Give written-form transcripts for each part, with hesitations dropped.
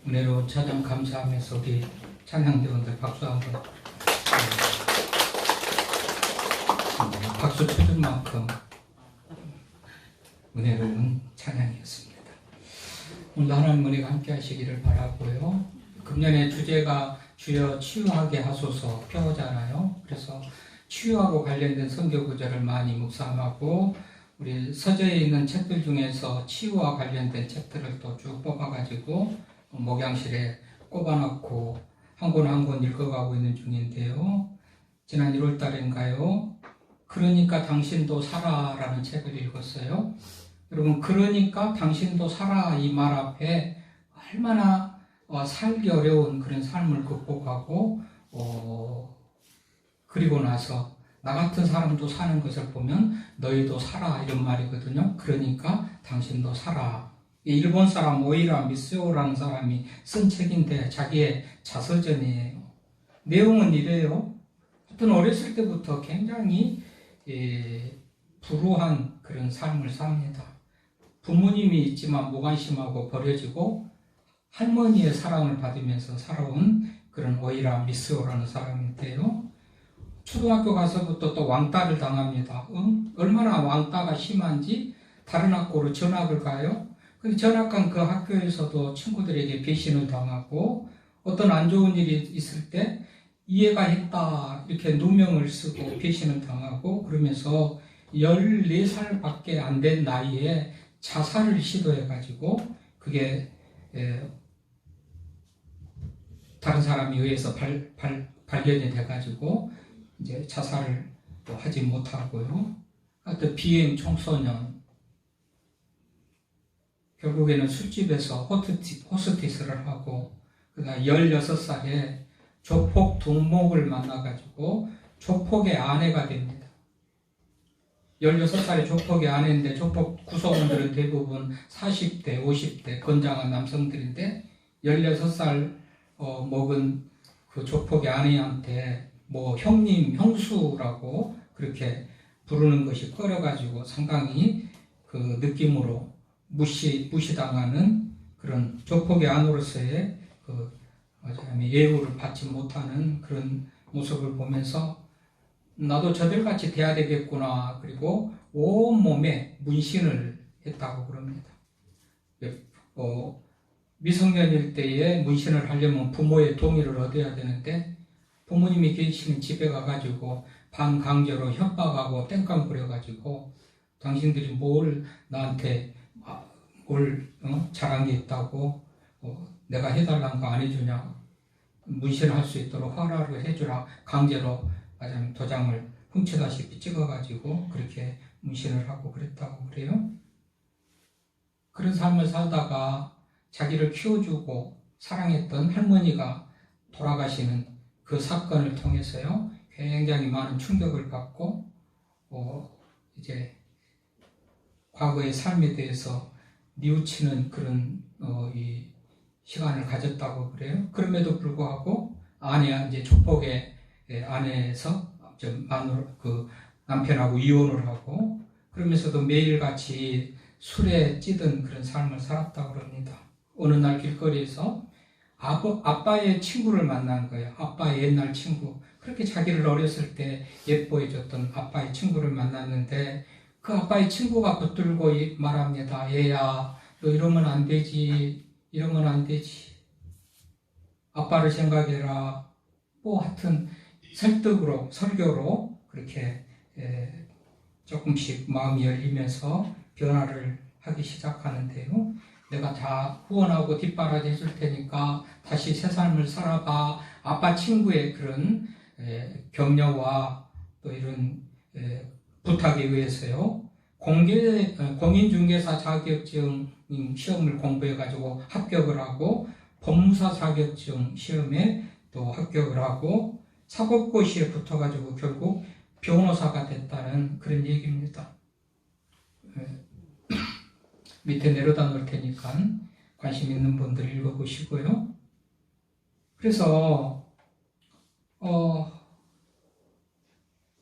은혜로운 찬양 감사하면서 우리 찬양대원들 박수 한번 박수 쳐줄 만큼 은혜로운 찬양이었습니다. 오늘 하나님 은혜가 함께 하시기를 바라고요. 금년의 주제가 주여 치유하게 하소서 표어잖아요. 그래서 치유하고 관련된 성경 구절을 많이 묵상하고 우리 서재에 있는 책들 중에서 치유와 관련된 책들을 또 쭉 뽑아가지고 목양실에 꼽아놓고 한 권 한 권 읽어가고 있는 중인데요. 지난 1월 달인가요? 그러니까 당신도 살아라는 책을 읽었어요. 여러분, 그러니까 당신도 살아 이 말 앞에 얼마나 살기 어려운 그런 삶을 극복하고 그리고 나서 나 같은 사람도 사는 것을 보면 너희도 살아 이런 말이거든요. 그러니까 당신도 살아. 일본 사람 오이라 미스오라는 사람이 쓴 책인데 자기의 자서전이에요. 내용은 이래요. 하여튼 어렸을 때부터 굉장히 불우한 그런 삶을 삽니다. 부모님이 있지만 무관심하고 버려지고 할머니의 사랑을 받으면서 살아온 그런 오이라 미스오라는 사람인데요. 초등학교 가서부터 또 왕따를 당합니다. 얼마나 왕따가 심한지 다른 학교로 전학을 가요. 근데 전학 간 그 학교에서도 친구들에게 배신을 당하고 어떤 안 좋은 일이 있을 때 이해가 했다 이렇게 누명을 쓰고 배신을 당하고 그러면서 14살밖에 안 된 나이에 자살을 시도해가지고 그게 다른 사람에 의해서 발견이 돼가지고 이제 자살을 또 하지 못하고요. 또 비행 청소년, 결국에는 술집에서 호스티스를 하고, 그다음 16살에 조폭 동목을 만나가지고 조폭의 아내가 됩니다. 16살에 조폭의 아내인데 조폭 구성원들은 대부분 40대, 50대 건장한 남성들인데 16살 먹은 그 조폭의 아내한테 뭐 형님, 형수라고 그렇게 부르는 것이 꺼려가지고 상당히 그 느낌으로 무시당하는 그런 조폭의 아내로서의 그 예우를 받지 못하는 그런 모습을 보면서 나도 저들같이 돼야 되겠구나. 그리고 온몸에 문신을 했다고 그럽니다. 미성년일 때에 문신을 하려면 부모의 동의를 얻어야 되는데 부모님이 계시는 집에 가가지고 반강제로 협박하고 땡깡 부려가지고 당신들이 뭘 나한테 뭘 잘한 게 있다고 내가 해달라는 거 안 해주냐, 문신을 할 수 있도록 허락을 해주라, 강제로 도장을 훔치다시피 찍어가지고 그렇게 문신을 하고 그랬다고 그래요. 그런 삶을 살다가 자기를 키워주고 사랑했던 할머니가 돌아가시는 그 사건을 통해서요 굉장히 많은 충격을 받고 이제 과거의 삶에 대해서 뉘우치는 그런 이 시간을 가졌다고 그래요. 그럼에도 불구하고 이제 조폭의 아내에서 그 남편하고 이혼을 하고 그러면서도 매일같이 술에 찌든 그런 삶을 살았다고 그럽니다. 어느 날 길거리에서 아빠의 친구를 만난 거예요. 아빠의 옛날 친구. 그렇게 자기를 어렸을 때 예뻐해줬던 아빠의 친구를 만났는데 그 아빠의 친구가 붙들고 말합니다. 얘야, 너 이러면 안 되지. 이러면 안 되지. 아빠를 생각해라. 하여튼 설득으로, 설교로 그렇게 조금씩 마음이 열리면서 변화를 하기 시작하는데요. 내가 다 후원하고 뒷바라지 해줄 테니까 다시 새 삶을 살아봐. 아빠 친구의 그런 격려와 또 이런 부탁에 의해서요. 공인중개사 자격증 시험을 공부해가지고 합격을 하고 법무사 자격증 시험에 또 합격을 하고 사법고시에 붙어가지고 결국 변호사가 됐다는 그런 얘기입니다. 밑에 내려다 놓을 테니까 관심 있는 분들 읽어보시고요. 그래서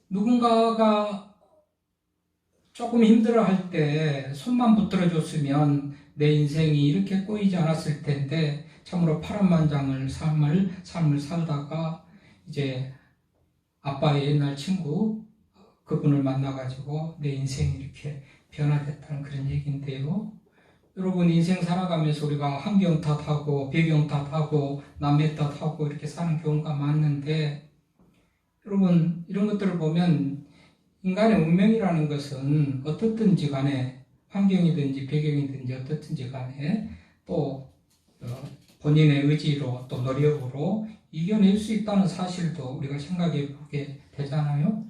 누군가가 조금 힘들어할 때 손만 붙들어줬으면 내 인생이 이렇게 꼬이지 않았을 텐데 참으로 파란만장을 삶을 살다가 이제 아빠의 옛날 친구 그분을 만나가지고 내 인생이 이렇게 변화됐다는 그런 얘기인데요. 여러분 인생 살아가면서 우리가 환경 탓하고 배경 탓하고 남의 탓하고 이렇게 사는 경우가 많은데 여러분 이런 것들을 보면 인간의 운명이라는 것은 어떻든지 간에 환경이든지 배경이든지 어떻든지 간에 또 본인의 의지로 또 노력으로 이겨낼 수 있다는 사실도 우리가 생각해 보게 되잖아요.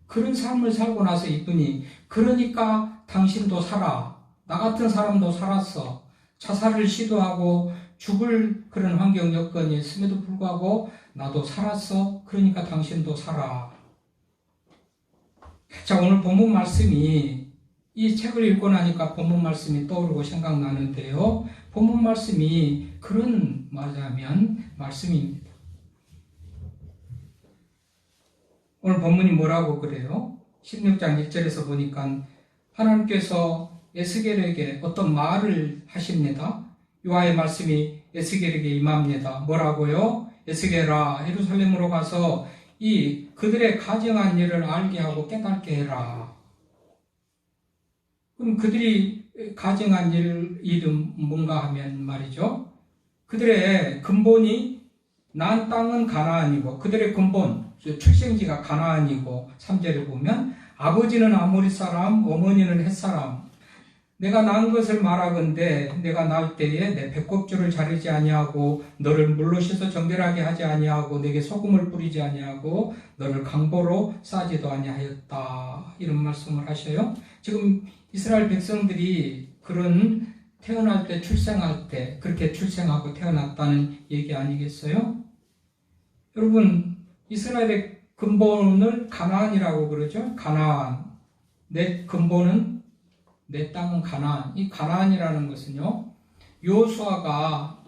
그런 삶을 살고 나서 이분이 그러니까 당신도 살아. 나 같은 사람도 살았어. 자살을 시도하고 죽을 그런 환경 여건이 있음에도 불구하고 나도 살았어. 그러니까 당신도 살아. 자, 오늘 본문 말씀이 이 책을 읽고 나니까 본문 말씀이 떠오르고 생각나는데요. 본문 말씀이 그런 말하자면 말씀입니다. 오늘 본문이 뭐라고 그래요? 16장 1절에서 보니까 하나님께서 에스겔에게 어떤 말을 하십니다. 여호와의 말씀이 에스겔에게 임합니다. 뭐라고요? 에스겔아 예루살렘으로 가서 이 그들의 가정한 일을 알게 하고 깨닫게 해라. 그럼 그들이 가정한 일은 뭔가 하면 말이죠. 그들의 근본이 난 땅은 가나안이고 그들의 근본 출생지가 가나안이고 3절에 보면 아버지는 아모리 사람 어머니는 헷 사람 내가 낳은 것을 말하건대 내가 낳을 때에 내 배꼽줄을 자르지 아니하고 너를 물로 씻어 정결하게 하지 아니하고 내게 소금을 뿌리지 아니하고 너를 강보로 싸지도 아니하였다. 이런 말씀을 하셔요. 지금 이스라엘 백성들이 그런 태어날 때 출생할 때 그렇게 출생하고 태어났다는 얘기 아니겠어요? 여러분 이스라엘의 근본을 가나안이라고 그러죠. 가나안. 내 근본은 내 땅은 가나안. 이 가나안이라는 것은요. 여호수아가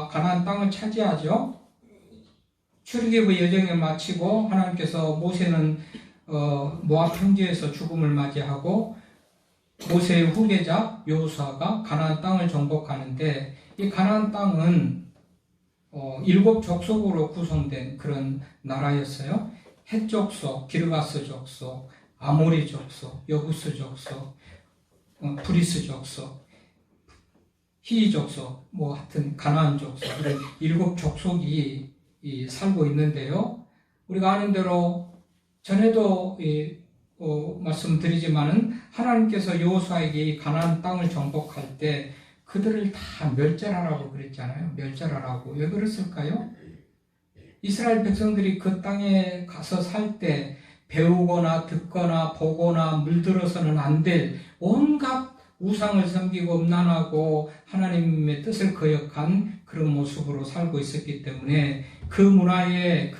가나안 땅을 차지하죠. 출애굽의 여정을 마치고 하나님께서 모세는 모압 평지에서 죽음을 맞이하고 모세의 후계자 여호수아가 가나안 땅을 정복하는데 이 가나안 땅은 7 족속으로 구성된 그런 나라였어요. 헷 족속, 기르가스 족속, 아모리 족속, 여부스 족속, 브리스 족속, 히이 족속, 하여튼 가나안 족속 이런 7 족속이 살고 있는데요. 우리가 아는 대로 전에도 말씀드리지만은 하나님께서 여호수아에게 이 가나안 땅을 정복할 때 그들을 다 멸절하라고 그랬잖아요. 멸절하라고. 왜 그랬을까요? 이스라엘 백성들이 그 땅에 가서 살 때 배우거나 듣거나 보거나 물들어서는 안 될 온갖 우상을 섬기고 음란하고 하나님의 뜻을 거역한 그런 모습으로 살고 있었기 때문에 그 문화에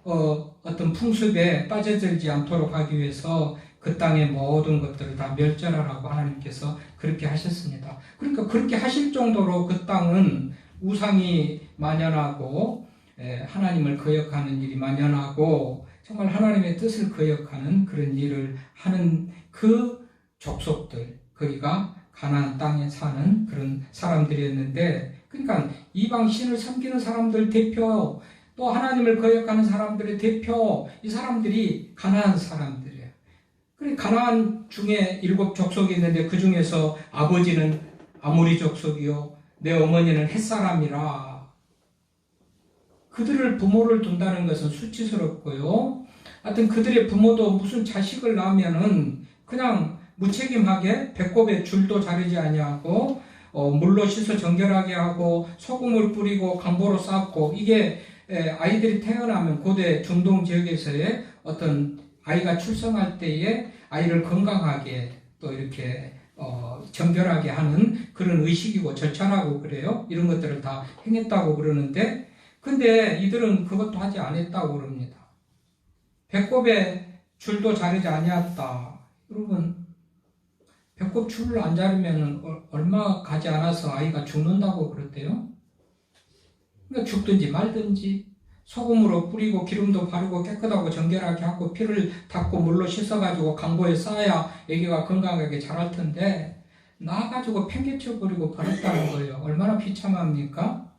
어떤 풍습에 빠져들지 않도록 하기 위해서 그 땅의 모든 것들을 다 멸절하라고 하나님께서 그렇게 하셨습니다. 그러니까 그렇게 하실 정도로 그 땅은 우상이 만연하고 하나님을 거역하는 일이 만연하고 정말 하나님의 뜻을 거역하는 그런 일을 하는 그 족속들, 거기가 가나안 땅에 사는 그런 사람들이었는데, 그러니까 이방 신을 섬기는 사람들 대표, 또 하나님을 거역하는 사람들의 대표, 이 사람들이 가나안 사람들이에요. 그래 가나안 중에 7 족속이 있는데 그 중에서 아버지는 아모리 족속이요, 내 어머니는 헷 사람이라. 그들을 부모를 둔다는 것은 수치스럽고요. 하여튼 그들의 부모도 무슨 자식을 낳으면은 그냥 무책임하게 배꼽에 줄도 자르지 아니하고 물로 씻어 정결하게 하고 소금을 뿌리고 강보로 쌓고, 이게 아이들이 태어나면 고대 중동 지역에서의 어떤 아이가 출생할 때에 아이를 건강하게 또 이렇게 정결하게 하는 그런 의식이고 절차라고 그래요. 이런 것들을 다 행했다고 그러는데, 근데 이들은 그것도 하지 않았다고 그럽니다. 배꼽에 줄도 자르지 아니었다. 여러분, 배꼽 줄을 안 자르면 얼마 가지 않아서 아이가 죽는다고 그랬대요. 그러니까 죽든지 말든지 소금으로 뿌리고 기름도 바르고 깨끗하고 정결하게 하고 피를 닦고 물로 씻어가지고 강보에 쌓아야 애기가 건강하게 자랄 텐데 나가지고 팽개쳐버리고 버렸다는 거예요. 얼마나 비참합니까?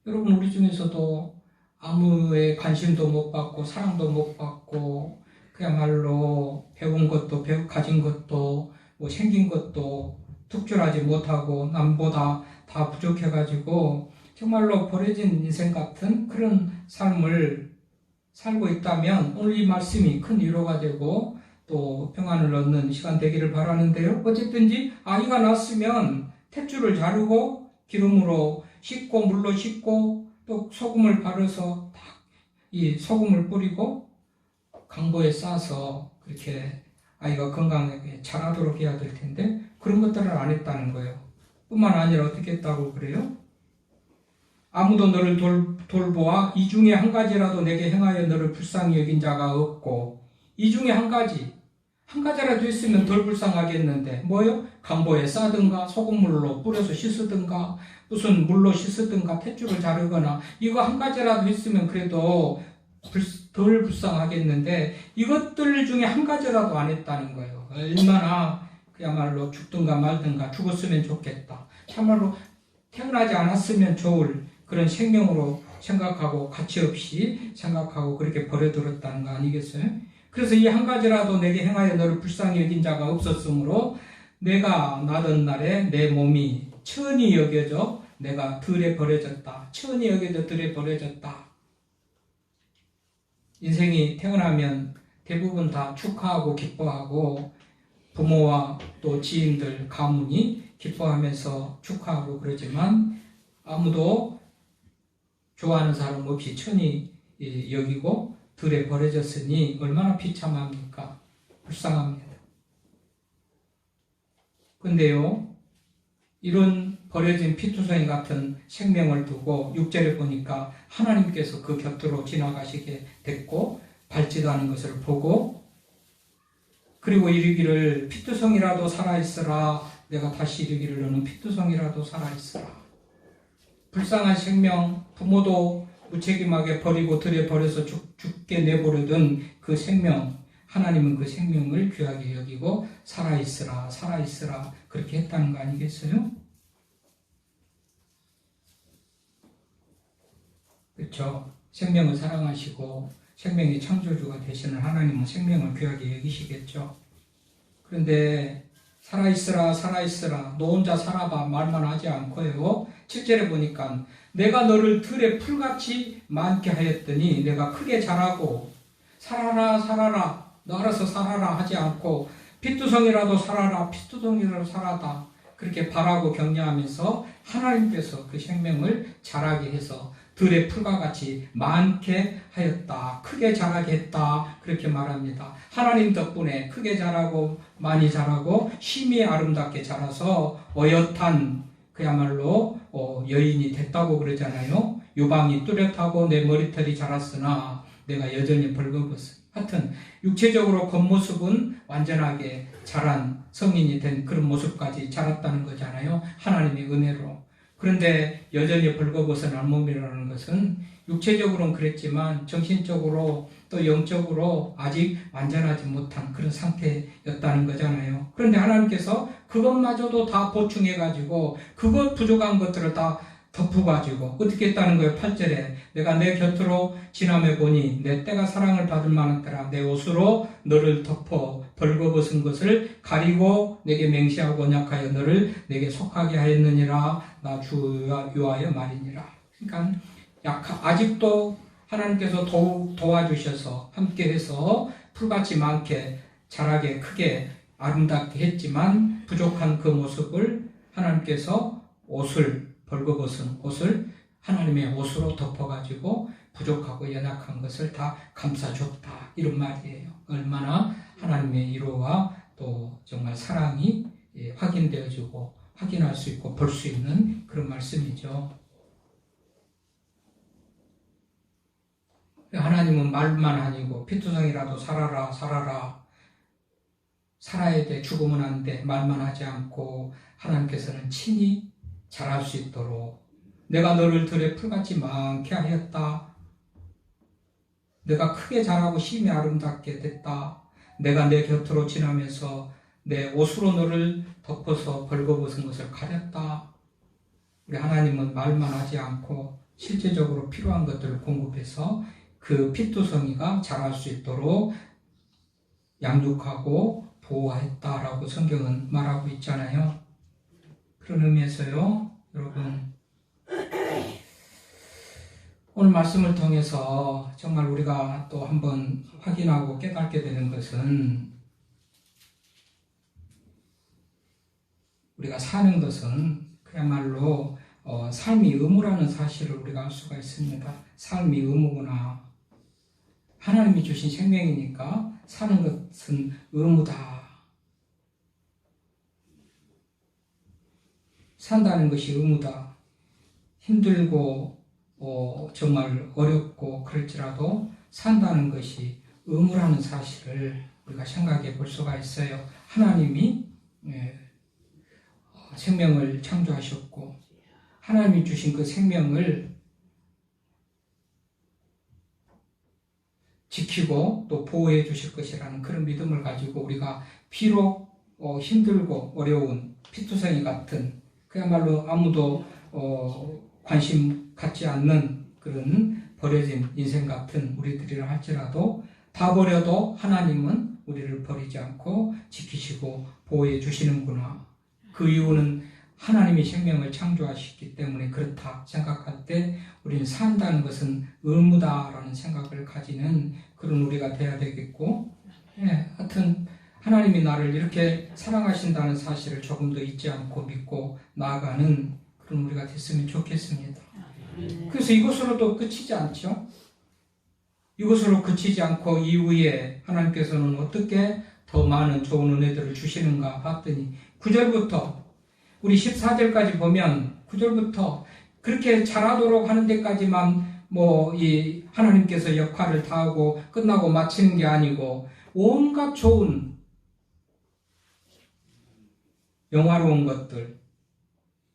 여러분, 우리 중에서도 아무의 관심도 못 받고 사랑도 못 받고 그야말로 배운 것도 가진 것도 뭐 생긴 것도 특출하지 못하고 남보다 다 부족해가지고 정말로 버려진 인생 같은 그런 삶을 살고 있다면 오늘 이 말씀이 큰 위로가 되고 또 평안을 얻는 시간 되기를 바라는데요. 어쨌든지 아이가 낳았으면 탯줄을 자르고 기름으로 씻고 물로 씻고 또 소금을 바르서 이 소금을 뿌리고 강보에 싸서 그렇게 아이가 건강하게 자라도록 해야 될 텐데 그런 것들을 안 했다는 거예요. 뿐만 아니라 어떻게 했다고 그래요? 아무도 너를 돌보아 이 중에 한 가지라도 내게 행하여 너를 불쌍히 여긴 자가 없고, 이 중에 한 가지라도 있으면 덜 불쌍하겠는데 뭐요? 강보에 싸든가 소금물로 뿌려서 씻으든가 무슨 물로 씻으든가 탯줄을 자르거나 이거 한 가지라도 있으면 그래도 덜 불쌍하겠는데 이것들 중에 한 가지라도 안 했다는 거예요. 얼마나 그야말로 죽든가 말든가 죽었으면 좋겠다. 참말로 태어나지 않았으면 좋을 그런 생명으로 생각하고 가치없이 생각하고 그렇게 버려들었다는 거 아니겠어요? 그래서 이 한 가지라도 내게 행하여 너를 불쌍히 여긴 자가 없었으므로 내가 나던 날에 내 몸이 천히 여겨져 내가 들에 버려졌다. 천히 여겨져 들에 버려졌다. 인생이 태어나면 대부분 다 축하하고 기뻐하고 부모와 또 지인들, 가문이 기뻐하면서 축하하고 그러지만 아무도 좋아하는 사람 없이 천히 여기고 들에 버려졌으니 얼마나 비참합니까? 불쌍합니다. 근데요, 이런 버려진 피투성이 같은 생명을 두고 6절에 보니까 하나님께서 그 곁으로 지나가시게 됐고 밟지도 않은 것을 보고 그리고 이르기를 피투성이라도 살아있으라. 내가 다시 이르기를 너는 피투성이라도 살아있으라. 불쌍한 생명, 부모도 무책임하게 버리고 들에 버려서 죽게 내버려둔 그 생명, 하나님은 그 생명을 귀하게 여기고 살아있으라 살아있으라 그렇게 했다는 거 아니겠어요? 그렇죠. 생명을 사랑하시고 생명의 창조주가 되시는 하나님은 생명을 귀하게 여기시겠죠. 그런데 살아있으라 살아있으라 너 혼자 살아봐 말만 하지 않고요. 7절에 보니까 내가 너를 들에 풀같이 많게 하였더니 내가 크게 자라고 살아라 살아라 너 알아서 살아라 하지 않고 피투성이라도 살아라 피투성이라도 살아다 그렇게 바라고 격려하면서 하나님께서 그 생명을 자라게 해서 들의 풀과 같이 많게 하였다. 크게 자라게 했다. 그렇게 말합니다. 하나님 덕분에 크게 자라고 많이 자라고 심히 아름답게 자라서 어엿한 그야말로 여인이 됐다고 그러잖아요. 유방이 뚜렷하고 내 머리털이 자랐으나 내가 여전히 벌거벗은. 하여튼 육체적으로 겉모습은 완전하게 자란 성인이 된 그런 모습까지 자랐다는 거잖아요. 하나님의 은혜로. 그런데 여전히 벌거벗은 알몸이라는 것은 육체적으로는 그랬지만 정신적으로 또 영적으로 아직 완전하지 못한 그런 상태였다는 거잖아요. 그런데 하나님께서 그것마저도 다 보충해가지고 그것 부족한 것들을 다 덮어가지고 어떻게 했다는 거예요? 8절에 내가 내 곁으로 지나며 보니 내 때가 사랑을 받을 만한 때라 내 옷으로 너를 덮어 벌거벗은 것을 가리고 내게 맹세하고 언약하여 너를 내게 속하게 하였느니라 나 주여 여호와여 말이니라. 그러니까 아직도 하나님께서 도와주셔서 함께해서 풀같이 많게 자라게 크게 아름답게 했지만 부족한 그 모습을 하나님께서 벌거벗은 옷을 하나님의 옷으로 덮어가지고 부족하고 연약한 것을 다 감싸줬다. 이런 말이에요. 얼마나 하나님의 위로와 또 정말 사랑이 확인되어지고 확인할 수 있고 볼 수 있는 그런 말씀이죠. 하나님은 말만 아니고 피투성이라도 살아라 살아라 살아야 돼 죽으면 안 돼 말만 하지 않고 하나님께서는 친히 자랄 수 있도록 내가 너를 들에 풀같이 많게 하였다 내가 크게 자라고 심히 아름답게 됐다. 내가 내 곁으로 지나면서 내 옷으로 너를 덮어서 벌거벗은 것을 가렸다. 우리 하나님은 말만 하지 않고 실제적으로 필요한 것들을 공급해서 그 피투성이가 자랄 수 있도록 양육하고 보호했다라고 성경은 말하고 있잖아요. 그런 의미에서요, 여러분, 오늘 말씀을 통해서 정말 우리가 또 한번 확인하고 깨닫게 되는 것은, 우리가 사는 것은 그야말로 삶이 의무라는 사실을 우리가 알 수가 있습니다. 삶이 의무구나. 하나님이 주신 생명이니까 사는 것은 의무다. 산다는 것이 의무다. 힘들고 정말 어렵고 그럴지라도 산다는 것이 의무라는 사실을 우리가 생각해 볼 수가 있어요. 하나님이 생명을 창조하셨고 하나님이 주신 그 생명을 지키고 또 보호해 주실 것이라는 그런 믿음을 가지고 우리가 비록 힘들고 어려운 피투성이 같은 그야말로 아무도 관심 갖지 않는 그런 버려진 인생 같은 우리들이라 할지라도 다 버려도 하나님은 우리를 버리지 않고 지키시고 보호해 주시는구나. 그 이유는 하나님이 생명을 창조하셨기 때문에 그렇다 생각할 때 우리는 산다는 것은 의무다라는 생각을 가지는 그런 우리가 돼야 되겠고, 하여튼 하나님이 나를 이렇게 사랑하신다는 사실을 조금 더 잊지 않고 믿고 나아가는 그런 우리가 됐으면 좋겠습니다. 그래서 이것으로도 그치지 않죠. 이것으로 그치지 않고 이후에 하나님께서는 어떻게 더 많은 좋은 은혜들을 주시는가 봤더니 9절부터 우리 14절까지 보면 9절부터 그렇게 잘하도록 하는 데까지만 이 하나님께서 역할을 다하고 끝나고 마치는 게 아니고 온갖 좋은 영화로운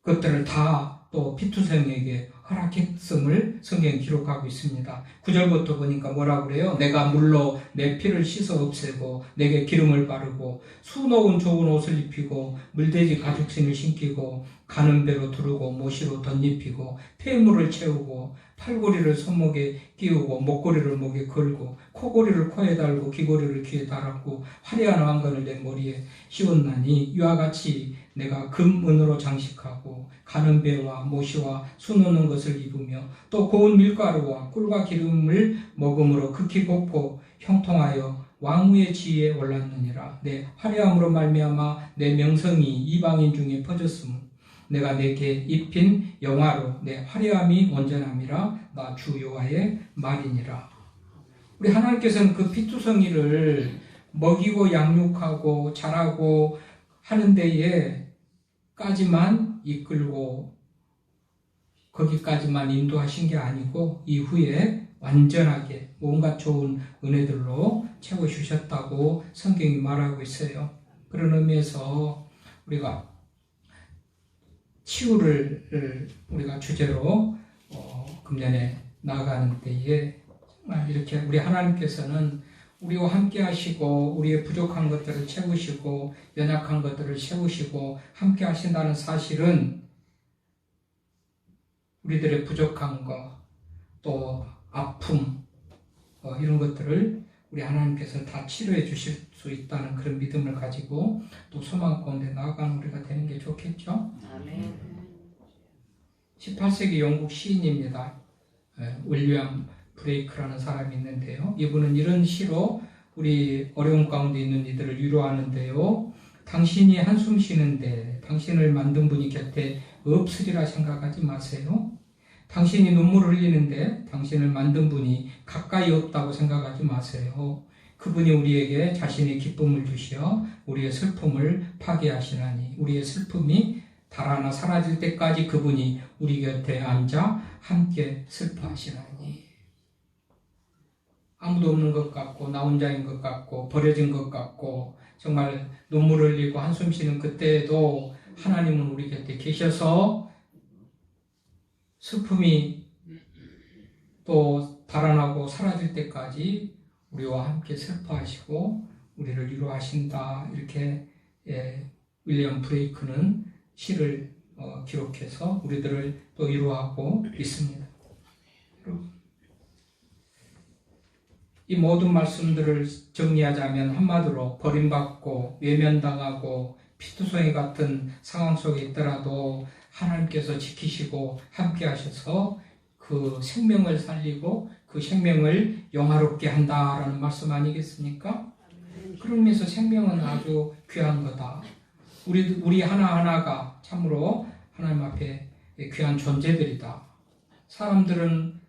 그것들을 다 또 피투성에게 허락했음을 성경에 기록하고 있습니다. 9절부터 보니까 뭐라고 그래요? 내가 물로 내 피를 씻어 없애고 내게 기름을 바르고 수놓은 좋은 옷을 입히고 물돼지 가죽신을 신기고 가는 배로 두르고 모시로 덧입히고 폐물을 채우고 팔고리를 손목에 끼우고 목고리를 목에 걸고 코고리를 코에 달고 귀고리를 귀에 달았고 화려한 왕관을 내 머리에 씌웠나니 이와 같이 내가 금은으로 장식하고 가는 배와 모시와 수놓는 것을 입으며 또 고운 밀가루와 꿀과 기름을 먹음으로 극히 곱고 형통하여 왕후의 지위에 올랐느니라. 내 화려함으로 말미암아 내 명성이 이방인 중에 퍼졌음. 내가 내게 입힌 영화로 내 화려함이 온전함이라. 나 주 여호와의 말이니라. 우리 하나님께서는 그 피투성이를 먹이고 양육하고 자라고 하는 데에 까지만 이끌고 거기까지만 인도하신 게 아니고 이후에 완전하게 온갖 좋은 은혜들로 채워주셨다고 성경이 말하고 있어요. 그런 의미에서 우리가 치유를 우리가 주제로 금년에 나아가는 때에 정말 이렇게 우리 하나님께서는 우리와 함께 하시고 우리의 부족한 것들을 채우시고 연약한 것들을 채우시고 함께 하신다는 사실은 우리들의 부족한 것, 또 아픔 이런 것들을 우리 하나님께서 다 치료해 주실 수 있다는 그런 믿음을 가지고 또 소망 가운데 나아가는 우리가 되는 게 좋겠죠. 아멘. 18세기 영국 시인입니다. 윌리엄 브레이크라는 사람이 있는데요. 이분은 이런 시로 우리 어려운 가운데 있는 이들을 위로하는데요. 당신이 한숨 쉬는데 당신을 만든 분이 곁에 없으리라 생각하지 마세요. 당신이 눈물을 흘리는데 당신을 만든 분이 가까이 없다고 생각하지 마세요. 그분이 우리에게 자신의 기쁨을 주시어 우리의 슬픔을 파괴하시나니 우리의 슬픔이 달아나 사라질 때까지 그분이 우리 곁에 앉아 함께 슬퍼하시나니. 아무도 없는 것 같고 나 혼자인 것 같고 버려진 것 같고 정말 눈물을 흘리고 한숨 쉬는 그때에도 하나님은 우리 곁에 계셔서 슬픔이 또 달아나고 사라질 때까지 우리와 함께 슬퍼하시고 우리를 위로하신다. 이렇게 윌리엄 브레이크는 시를 기록해서 우리들을 또 위로하고 있습니다. 이 모든 말씀들을 정리하자면 한마디로 버림받고 외면당하고 피투성이 같은 상황 속에 있더라도 하나님께서 지키시고 함께 하셔서 그 생명을 살리고 그 생명을 영화롭게 한다라는 말씀 아니겠습니까? 그러면서 생명은 아주 귀한 거다. 우리 하나하나가 참으로 하나님 앞에 귀한 존재들이다. 사람들은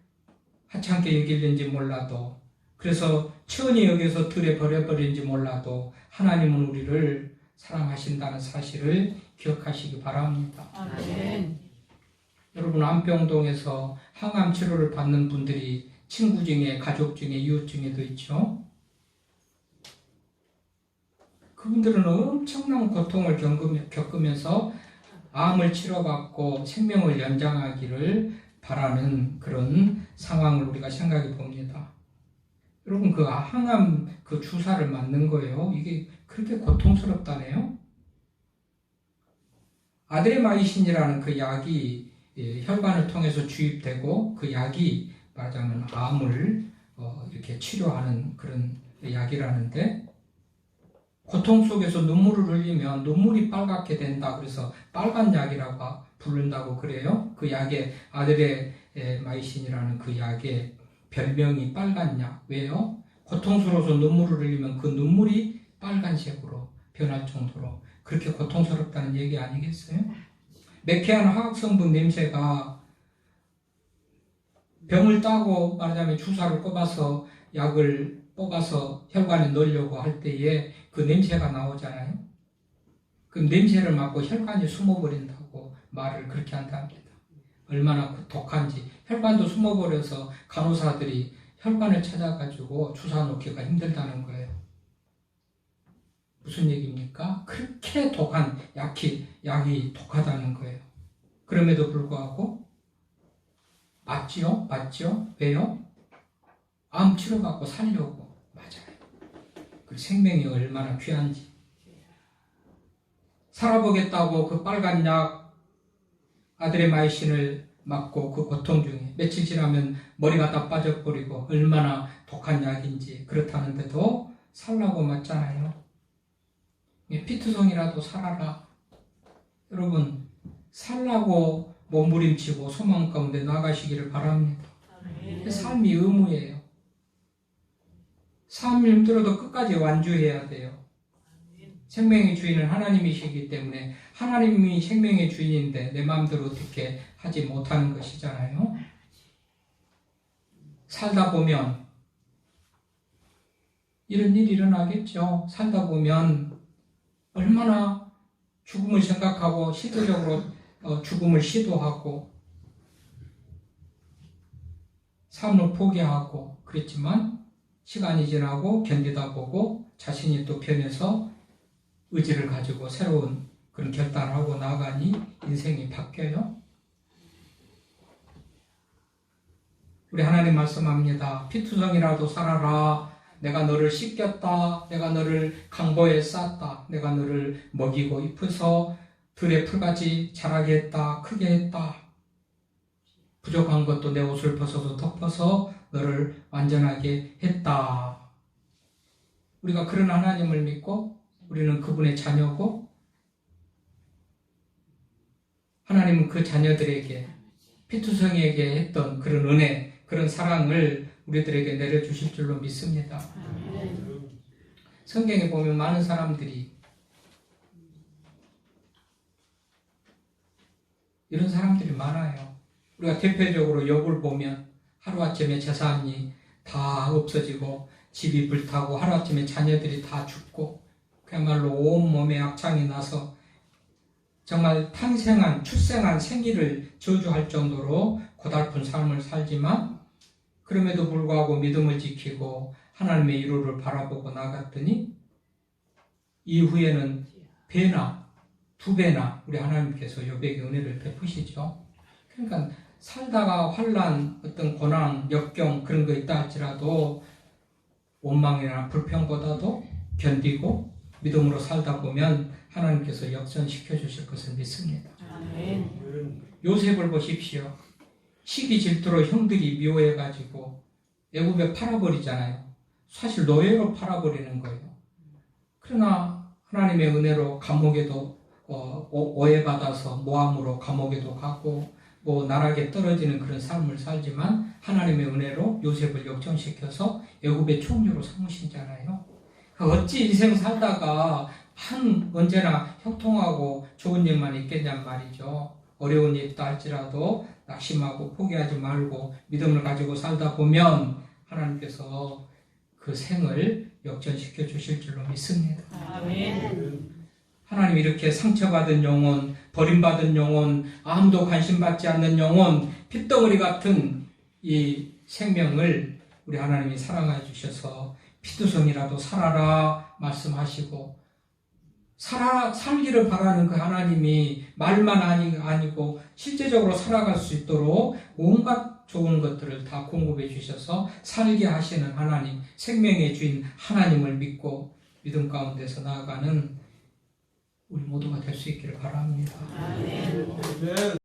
하찮게 여길는지 몰라도 그래서 천히 여기서 들에 버려버린지 몰라도 하나님은 우리를 사랑하신다는 사실을 기억하시기 바랍니다. 아멘. 여러분 안병동에서 항암 치료를 받는 분들이 친구 중에 가족 중에 이웃 중에도 있죠. 그분들은 엄청난 고통을 겪으면서 암을 치료받고 생명을 연장하기를 바라는 그런 상황을 우리가 생각해 봅니다. 여러분 그 항암 그 주사를 맞는 거예요. 이게 그렇게 고통스럽다네요. 아드레마이신이라는 그 약이 혈관을 통해서 주입되고 그 약이 말하자면 암을 이렇게 치료하는 그런 약이라는데 고통 속에서 눈물을 흘리면 눈물이 빨갛게 된다. 그래서 빨간 약이라고 부른다고 그래요. 그 약의 아드레마이신이라는 그 약의 별명이 빨간 약. 왜요? 고통스러워서 눈물을 흘리면 그 눈물이 빨간색으로 변할 정도로 그렇게 고통스럽다는 얘기 아니겠어요? 매캐한 화학성분 냄새가 병을 따고 말하자면 주사를 꼽아서 약을 뽑아서 혈관에 넣으려고 할 때에 그 냄새가 나오잖아요. 그 냄새를 맡고 혈관이 숨어버린다고 말을 그렇게 한답니다. 얼마나 독한지. 혈관도 숨어버려서 간호사들이 혈관을 찾아가지고 주사 놓기가 힘들다는 거예요. 무슨 얘기입니까? 그렇게 독한 약이 독하다는 거예요. 그럼에도 불구하고 맞지요? 왜요? 암 치료받고 살려고. 맞아요. 그 생명이 얼마나 귀한지. 살아보겠다고 그 빨간 약 아드레마이신을 맞고 그 고통 중에 며칠 지나면 머리가 다 빠져버리고 얼마나 독한 약인지 그렇다는데도 살라고 맞잖아요. 피투성이라도 살아라. 여러분 살라고 몸부림치고 소망 가운데 나가시기를 바랍니다. 삶이 의무예요. 삶이 힘들어도 끝까지 완주해야 돼요. 생명의 주인은 하나님이시기 때문에 하나님이 생명의 주인인데 내 마음대로 어떻게 하지 못하는 것이잖아요. 살다 보면 이런 일이 일어나겠죠. 살다 보면 얼마나 죽음을 생각하고 시도적으로 죽음을 시도하고 삶을 포기하고 그랬지만 시간이 지나고 견디다 보고 자신이 또 변해서 의지를 가지고 새로운 그런 결단을 하고 나가니 인생이 바뀌어요. 우리 하나님 말씀합니다. 피투성이라도 살아라. 내가 너를 씻겼다. 내가 너를 강보에 쌌다. 내가 너를 먹이고 입혀서 들의 풀같이 자라게 했다. 크게 했다. 부족한 것도 내 옷을 벗어서 덮어서 너를 완전하게 했다. 우리가 그런 하나님을 믿고 우리는 그분의 자녀고 하나님은 그 자녀들에게 피투성이에게 했던 그런 은혜, 그런 사랑을 우리들에게 내려주실 줄로 믿습니다. 성경에 보면 많은 사람들이 이런 사람들이 많아요. 우리가 대표적으로 욥을 보면 하루아침에 재산이 다 없어지고 집이 불타고 하루아침에 자녀들이 다 죽고 그야말로 온몸에 악창이 나서 정말 출생한 생기를 저주할 정도로 고달픈 삶을 살지만 그럼에도 불구하고 믿음을 지키고 하나님의 위로를 바라보고 나갔더니 이후에는 배나 두 배나 우리 하나님께서 욥에게 은혜를 베푸시죠. 그러니까 살다가 환난, 어떤 고난, 역경 그런 거 있다 할지라도 원망이나 불평보다도 견디고 믿음으로 살다 보면 하나님께서 역전시켜 주실 것을 믿습니다. 아멘. 요셉을 보십시오. 시기 질투로 형들이 미워해가지고 애굽에 팔아버리잖아요. 사실 노예로 팔아버리는 거예요. 그러나 하나님의 은혜로 감옥에도 오해받아서 모함으로 감옥에도 가고 뭐 나락에 떨어지는 그런 삶을 살지만 하나님의 은혜로 요셉을 역전시켜서 애굽의 총리로 삼으시잖아요. 어찌 인생 살다가 언제나 형통하고 좋은 일만 있겠냔 말이죠. 어려운 일 있다 할지라도 낙심하고 포기하지 말고 믿음을 가지고 살다 보면 하나님께서 그 생을 역전시켜 주실 줄로 믿습니다. 아멘. 하나님 이렇게 상처받은 영혼, 버림받은 영혼, 아무도 관심받지 않는 영혼, 핏덩어리 같은 이 생명을 우리 하나님이 사랑해 주셔서 피투성이라도 살아라 말씀하시고 살기를 바라는 그 하나님이 말만 아니고 실제적으로 살아갈 수 있도록 온갖 좋은 것들을 다 공급해 주셔서 살게 하시는 하나님, 생명의 주인 하나님을 믿고 믿음 가운데서 나아가는 우리 모두가 될 수 있기를 바랍니다. 아멘.